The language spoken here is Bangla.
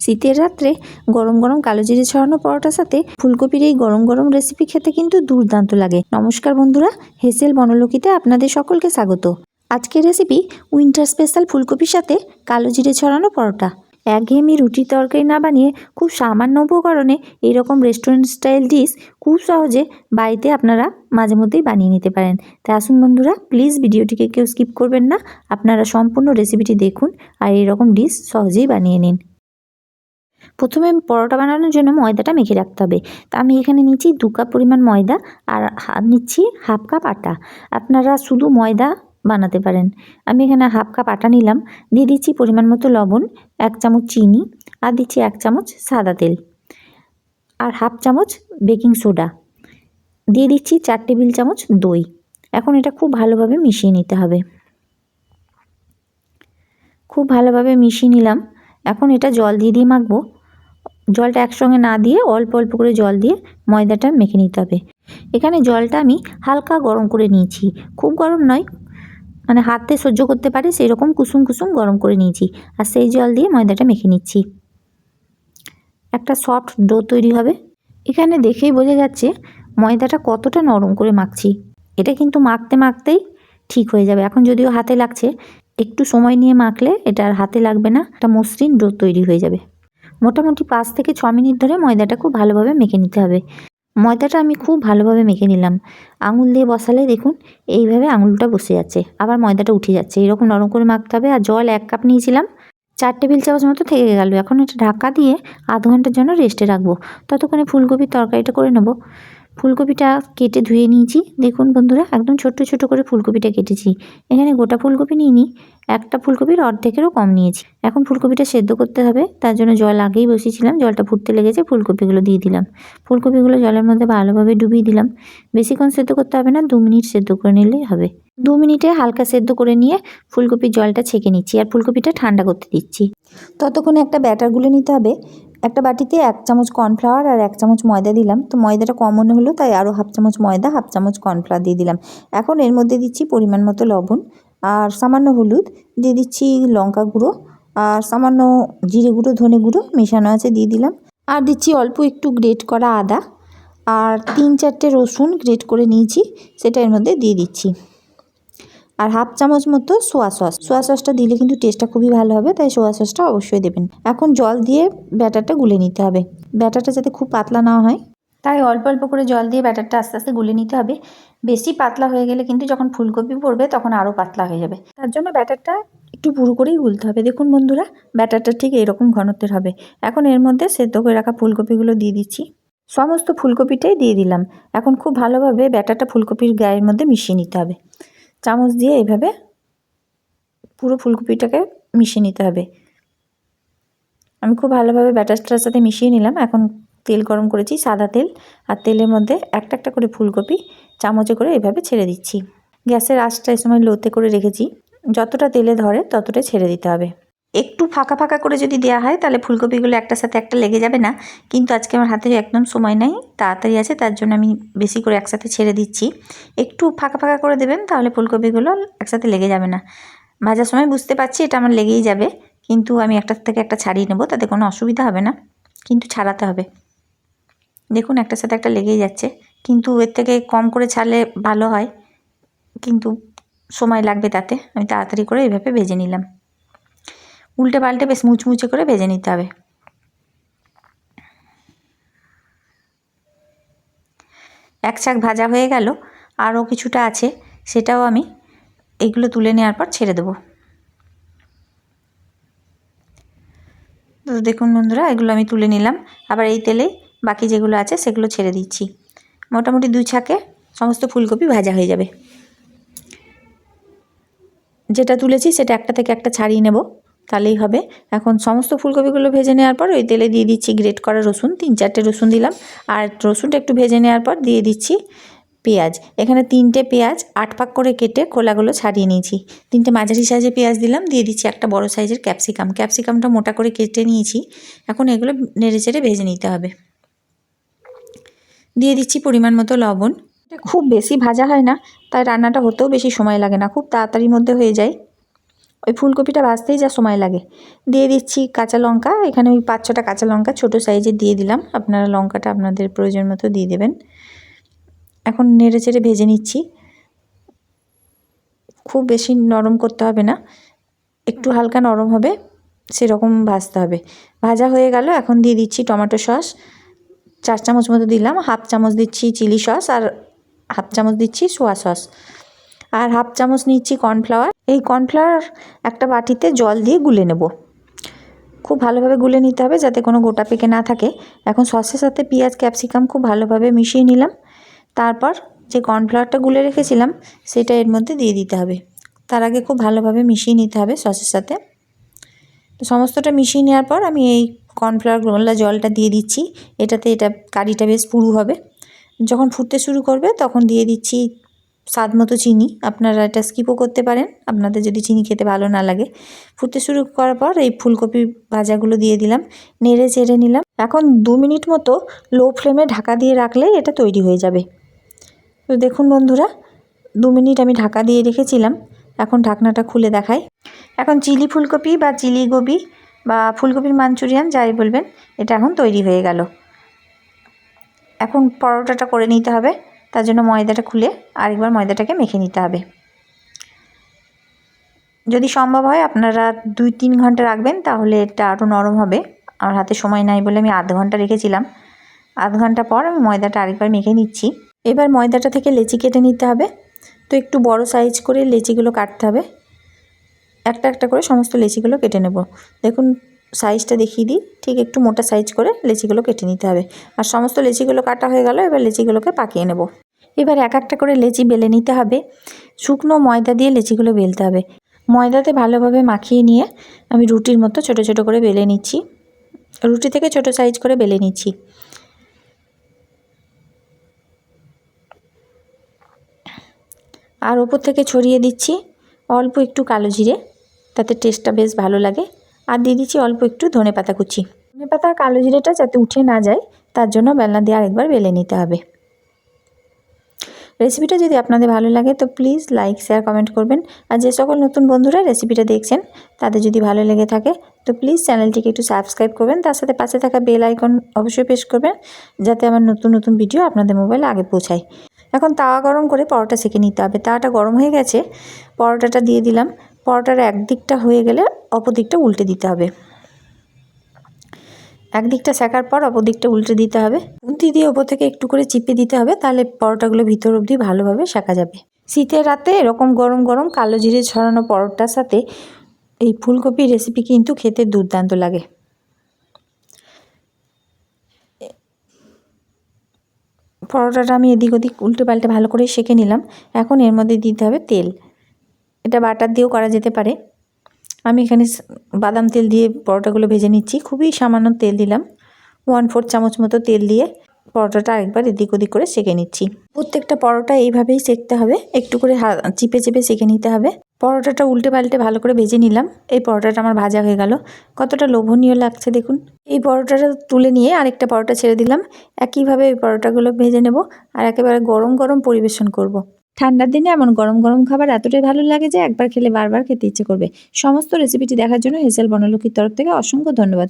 শীতের রাত্রে গরম গরম কালো জিরে ছড়ানো পরোটার সাথে ফুলকপির এই গরম গরম রেসিপি খেতে কিন্তু দুর্দান্ত লাগে। নমস্কার বন্ধুরা, হেসেল বনলকিতে আপনাদের সকলকে স্বাগত। আজকের রেসিপি উইন্টার স্পেশাল ফুলকপির সাথে কালো জিরে ছড়ানো পরোটা। একঘেয়েমি রুটি তরকারি না বানিয়ে খুব সামান্য উপকরণে এইরকম রেস্টুরেন্ট স্টাইল ডিশ খুব সহজে বাড়িতে আপনারা মাঝে মধ্যেই বানিয়ে নিতে পারেন। তাই আসুন বন্ধুরা, প্লিজ ভিডিওটিকে কেউ স্কিপ করবেন না, আপনারা সম্পূর্ণ রেসিপিটি দেখুন আর এইরকম ডিশ সহজেই বানিয়ে নিন। প্রথমে পরোটা বানানোর জন্য ময়দাটা মেখে রাখতে হবে। তা আমি এখানে নিচ্ছি 2 কাপ পরিমাণ ময়দা আর নিচ্ছি হাফ কাপ আটা। আপনারা শুধু ময়দা বানাতে পারেন। আমি এখানে হাফ কাপ আটা নিলাম, দিয়ে দিচ্ছি পরিমাণ মতো লবণ, 1 চামচ চিনি আর দিচ্ছি 1 চামচ সাদা তেল আর হাফ চামচ বেকিং সোডা, দিয়ে দিচ্ছি 4 টেবিল চামচ দই। এখন এটা খুব ভালোভাবে মিশিয়ে নিতে হবে। খুব ভালোভাবে মিশিয়ে নিলাম। এখন এটা জল দিয়ে মাখবো। জলটা একসঙ্গে না দিয়ে অল্প অল্প করে জল দিয়ে ময়দাটা মেখে নিতে হবে। এখানে জলটা আমি হালকা গরম করে নিয়েছি, খুব গরম নয়, মানে হাতে সহ্য করতে পারে সেই রকম কুসুম কুসুম গরম করে নিয়েছি। আর সেই জল দিয়ে ময়দাটা মেখে নিচ্ছি। একটা সফট ডো তৈরি হবে। এখানে দেখেই বোঝা যাচ্ছে ময়দাটা কতটা নরম করে মাখছি। এটা কিন্তু মাখতে মাখতেই ঠিক হয়ে যাবে। এখন যদিও হাতে লাগছে, একটু সময় নিয়ে মাখলে এটা আর হাতে লাগবে না, একটা মসৃণ ডো তৈরি হয়ে যাবে। মোটামুটি 5 থেকে 6 মিনিট ধরে ময়দাটা খুব ভালোভাবে মেখে নিতে হবে। ময়দাটা আমি খুব ভালোভাবে মেখে নিলাম। আঙুল দিয়ে বসালে দেখুন এইভাবে আঙুলটা বসে যাচ্ছে, আবার ময়দাটা উঠে যাচ্ছে। এরকম নরম করে মাখতে হবে। আর জল 1 কাপ নিয়েছিলাম, 4 টেবিল চামচ মতো থেকে গেল। এখন এটা ঢাকা দিয়ে আধ ঘন্টার জন্য রেস্টে রাখবো। ততক্ষণে ফুলকপির তরকারিটা করে নেব। ফুলকপিটা কেটে ধুয়ে নিয়েছি। দেখুন বন্ধুরা, একদম ছোট্ট ছোট করে ফুলকপিটা কেটেছি। এখানে গোটা ফুলকপি নিইনি, একটা ফুলকপির অর্ধেকেরও কম নিয়েছি। এখন ফুলকপিটা সেদ্ধ করতে হবে, তার জন্য জল আগেই বসিয়েছিলাম। জলটা ফুটতে লেগেছে, ফুলকপিগুলো দিয়ে দিলাম। ফুলকপিগুলো জলের মধ্যে ভালোভাবে ডুবিয়ে দিলাম। বেশিক্ষণ সেদ্ধ করতে হবে না, 2 মিনিট সেদ্ধ করে নিলেই হবে। 2 মিনিটে হালকা সেদ্ধ করে নিয়ে ফুলকপির জলটা ছেঁকে নিচ্ছি আর ফুলকপিটা ঠান্ডা করতে দিচ্ছি। ততক্ষণে একটা ব্যাটার গুলে নিতে হবে। একটা বাটিতে 1 চামচ কর্নফ্লাওয়ার আর 1 চামচ ময়দা দিলাম। তো ময়দাটা কম মনে হলো, তাই আরও হাফ চামচ ময়দা, হাফ চামচ কর্নফ্লাওয়ার দিয়ে দিলাম। এখন এর মধ্যে দিচ্ছি পরিমাণ মতো লবণ আর সামান্য হলুদ, দিয়ে দিচ্ছি লঙ্কা গুঁড়ো আর সামান্য জিরে গুঁড়ো, ধনে গুঁড়ো মেশানো আছে দিয়ে দিলাম। আর দিচ্ছি অল্প একটু গ্রেট করা আদা আর 3-4টে রসুন গ্রেট করে নিয়েছি, সেটা এর মধ্যে দিয়ে দিচ্ছি। আর হাফ চামচ মতো সোয়া সসটা দিলে কিন্তু টেস্টটা খুবই ভালো হবে, তাই সোয়া সসটা অবশ্যই দেবেন। এখন জল দিয়ে ব্যাটারটা গুলে নিতে হবে। ব্যাটারটা যাতে খুব পাতলা না হয়, তাই অল্প অল্প করে জল দিয়ে ব্যাটারটা আস্তে আস্তে গুলে নিতে হবে। বেশি পাতলা হয়ে গেলে কিন্তু যখন ফুলকপি পড়বে তখন আরও পাতলা হয়ে যাবে। তার জন্য ব্যাটারটা একটু পুরো করেই গুলতে হবে। দেখুন বন্ধুরা, ব্যাটারটা ঠিক এরকম ঘনত্বের হবে। এখন এর মধ্যে সেদ্ধ করে রাখা ফুলকপিগুলো দিয়ে দিচ্ছি। সমস্ত ফুলকপিটাই দিয়ে দিলাম। এখন খুব ভালোভাবে ব্যাটারটা ফুলকপির গায়ের মধ্যে মিশিয়ে নিতে হবে। চামচ দিয়ে এইভাবে পুরো ফুলকপিটাকে মিশিয়ে নিতে হবে। আমি খুব ভালোভাবে ব্যাটারটার সাথে মিশিয়ে নিলাম। এখন তেল গরম করেছি, সাদা তেল, আর তেলের মধ্যে একটা একটা করে ফুলকপি চামচে করে এভাবে ছেড়ে দিচ্ছি। গ্যাসের আঁচটা এই সময় লোতে করে রেখেছি। যতটা তেলে ধরে ততটাই ছেড়ে দিতে হবে। একটু ফাঁকা ফাঁকা করে যদি দেওয়া হয় তাহলে ফুলকপিগুলো একটার সাথে একটা লেগে যাবে না। কিন্তু আজকে আমার হাতে একদম সময় নেই, তাড়াতাড়ি আছে, তার জন্য আমি বেশি করে একসাথে ছেড়ে দিচ্ছি। একটু ফাঁকা ফাঁকা করে দেবেন, তাহলে ফুলকপিগুলো একসাথে লেগে যাবে না। ভাজার সময় বুঝতে পারছি এটা আমার লেগেই যাবে, কিন্তু আমি একটার থেকে একটা ছাড়িয়ে নেব, তাতে কোনো অসুবিধা হবে না, কিন্তু ছাড়াতে হবে। দেখুন একটার সাথে একটা লেগেই যাচ্ছে, কিন্তু এর থেকে কম করে ছাড়লে ভালো হয়, কিন্তু সময় লাগবে তাতে। আমি তাড়াতাড়ি করে এইভাবে ভেজে নিলাম। উল্টে পাল্টে বেশ মুচমুচে করে ভেজে নিতে হবে। এক শাক ভাজা হয়ে গেল, আরও কিছুটা আছে, সেটাও আমি এইগুলো তুলে নেওয়ার পর ছেড়ে দেবো। তো দেখুন বন্ধুরা, এগুলো আমি তুলে নিলাম। আবার এই তেলেই বাকি যেগুলো আছে সেগুলো ছেড়ে দিচ্ছি। মোটামুটি 2 ছাঁকে সমস্ত ফুলকপি ভাজা হয়ে যাবে। যেটা তুলেছি সেটা একটা থেকে একটা ছাড়িয়ে নেব, তাহলেই হবে। এখন সমস্ত ফুলকপিগুলো ভেজে নেওয়ার পর ওই তেলে দিয়ে দিচ্ছি গ্রেট করা রসুন, 3-4টে রসুন দিলাম। আর রসুনটা একটু ভেজে নেওয়ার পর দিয়ে দিচ্ছি পেঁয়াজ। এখানে 3টে পেঁয়াজ 8 ভাগ করে কেটে খোলাগুলো ছাড়িয়ে নিয়েছি। 3টে মাঝারি সাইজের পেঁয়াজ দিলাম, দিয়ে দিচ্ছি একটা বড় সাইজের ক্যাপসিকামটা মোটা করে কেটে নিয়েছি। এখন এগুলো নেড়ে চেড়ে ভেজে নিতে হবে। দিয়ে দিচ্ছি পরিমাণ মতো লবণ। খুব বেশি ভাজা হয় না, তাই রান্নাটা হতেও বেশি সময় লাগে না, খুব তাড়াতাড়ির মধ্যে হয়ে যায়। ওই ফুলকপিটা ভাজতেই যা সময় লাগে। দিয়ে দিচ্ছি কাঁচা লঙ্কা, এখানে ওই 5-6টা কাঁচা লঙ্কা ছোটো সাইজের দিয়ে দিলাম, আপনারা লঙ্কাটা আপনাদের প্রয়োজন মতো দিয়ে দেবেন। এখন নেড়ে চেড়ে ভেজে নিচ্ছি, খুব বেশি নরম করতে হবে না, একটু হালকা নরম হবে সেরকম ভাজতে হবে। ভাজা হয়ে গেল, এখন দিয়ে দিচ্ছি টমেটো সস 4 চামচ মতো দিলাম, হাফ চামচ দিচ্ছি চিলি সস, আর হাফ চামচ দিচ্ছি সোয়া সস, আর হাফ চামচ নিচ্ছি কর্নফ্লাওয়ার। এই কর্নফ্লাওয়ার একটা বাটিতে জল দিয়ে গুলে নেব, খুব ভালোভাবে গুলে নিতে হবে যাতে কোনো গোটা পেকে না থাকে। এখন সসের সাথে পেঁয়াজ ক্যাপসিকাম খুব ভালোভাবে মিশিয়ে নিলাম, তারপর যে কর্নফ্লাওয়ারটা গুলে রেখেছিলাম সেটা এর মধ্যে দিয়ে দিতে হবে। তার আগে খুব ভালোভাবে মিশিয়ে নিতে হবে সসের সাথে। তো সমস্তটা মিশিয়ে নেওয়ার পর আমি এই কর্নফ্লাওয়ার গোলা জলটা দিয়ে দিচ্ছি, এটা কারিটা বেশ পুরু হবে। যখন ফুটতে শুরু করবে তখন দিয়ে দিচ্ছি স্বাদ মতো চিনি, আপনারা এটা স্কিপও করতে পারেন আপনাদের যদি চিনি খেতে ভালো না লাগে। ফুটতে শুরু করার পর এই ফুলকপি ভাজাগুলো দিয়ে দিলাম, নেড়ে চেড়ে নিলাম। এখন 2 মিনিট মতো লো ফ্লেমে ঢাকা দিয়ে রাখলে এটা তৈরি হয়ে যাবে। তো দেখুন বন্ধুরা, 2 মিনিট আমি ঢাকা দিয়ে রেখেছিলাম, এখন ঢাকনাটা খুলে দেখাই। এখন চিলি ফুলকপি বা চিলি গোবি বা ফুলকপির মাঞ্চুরিয়ান যাই বলবেন, এটা এখন তৈরি হয়ে গেল। এখন পরোটাটা করে নিতে হবে, তার জন্য ময়দাটা খুলে আরেকবার ময়দাটাকে মেখে নিতে হবে। যদি সম্ভব হয় আপনারা 2-3 ঘন্টা রাখবেন, তাহলে এটা আরও নরম হবে। আমার হাতে সময় নাই বলে আমি আধ ঘন্টা রেখেছিলাম। আধ ঘন্টা পর আমি ময়দাটা আরেকবার মেখে নিচ্ছি। এবার ময়দাটা থেকে লেচি কেটে নিতে হবে। তো একটু বড় সাইজ করে লেচিগুলো কাটতে হবে, একটা একটা করে সমস্ত লেচিগুলো কেটে নেব। দেখুন সাইজটা দেখিয়ে দিই, ঠিক একটু মোটা সাইজ করে লেচিগুলো কেটে নিতে হবে। আর সমস্ত লেচিগুলো কাটা হয়ে গেল, এবার লেচিগুলোকে পাকিয়ে নেব। এবার এক একটা করে লেচি বেলে নিতে হবে, শুকনো ময়দা দিয়ে লেচিগুলো বেলতে হবে। ময়দাতে ভালোভাবে মাখিয়ে নিয়ে আমি রুটির মতো ছোট ছোট করে বেলে নিচ্ছি, রুটি থেকে ছোট সাইজ করে বেলে নিচ্ছি। আর ওপর থেকে ছড়িয়ে দিচ্ছি অল্প একটু কালো জিরে, তাতে টেস্টটা বেশ ভালো লাগে। আর দিয়ে দিচ্ছি অল্প একটু ধনেপাতা কুচি। ধনেপাতা কালো জিরেটা যাতে উঠে না যায় তার জন্য বেলনা দিয়ে আরেকবার বেলে নিতে হবে। রেসিপিটা যদি আপনাদের ভালো লাগে তো প্লিজ লাইক শেয়ার কমেন্ট করবেন। আর যে সকল নতুন বন্ধুরা রেসিপিটা দেখছেন তাদের যদি ভালো লেগে থাকে তো প্লিজ চ্যানেলটিকে একটু সাবস্ক্রাইব করবেন, তার সাথে পাশে থাকা বেল আইকন অবশ্যই প্রেস করবেন যাতে আমার নতুন নতুন ভিডিও আপনাদের মোবাইলে আগে পৌঁছায়। এখন তাওয়া গরম করে পরোটা সেঁকে নিতে হবে। তাওয়াটা গরম হয়ে গেছে, পরোটাটা দিয়ে দিলাম। পরোটার একদিকটা হয়ে গেলে অপর দিকটা উল্টে দিতে হবে। একদিকটা সেকার পর অপর দিকটা উল্টে দিতে হবে। খুন্তি দিয়ে ওপর থেকে একটু করে চিপে দিতে হবে, তাহলে পরোটাগুলো ভিতর অবধি ভালোভাবে সেকা যাবে। শীতের রাতে এরকম গরম গরম কালো জিরে ছড়ানো পরোটার সাথে এই ফুলকপির রেসিপি কিন্তু খেতে দুর্দান্ত লাগে। পরোটাটা আমি এদিক ওদিক উল্টে পাল্টে ভালো করে সেঁকে নিলাম। এখন এর মধ্যে দিতে হবে তেল, এটা বাটার দিয়েও করা যেতে পারে। আমি এখানে বাদাম তেল দিয়ে পরোটাগুলো ভেজে নিচ্ছি, খুবই সামান্য তেল দিলাম, 1/4 চামচ মতো তেল দিয়ে পরোটাটা আরেকবার এদিক ওদিক করে সেঁকে নিচ্ছি। প্রত্যেকটা পরোটা এইভাবেই সেঁকতে হবে, একটু করে চিপে চিপে সেঁকে নিতে হবে। পরোটাটা উল্টে পাল্টে ভালো করে ভেজে নিলাম। এই পরোটাটা আমার ভাজা হয়ে গেল, কতটা লোভনীয় লাগছে দেখুন। এই পরোটাটা তুলে নিয়ে আরেকটা পরোটা ছেড়ে দিলাম, একইভাবে এই পরোটাগুলো ভেজে নেব আর একেবারে গরম গরম পরিবেশন করব। ঠান্ডার দিনে এমন গরম গরম খাবার এতটাই ভালো লাগে যে একবার খেলে বারবার খেতে ইচ্ছে করবে। সমস্ত রেসিপিটি দেখার জন্য হেসেল বনলক্ষ্মীর তরফ থেকে অসংখ্য ধন্যবাদ।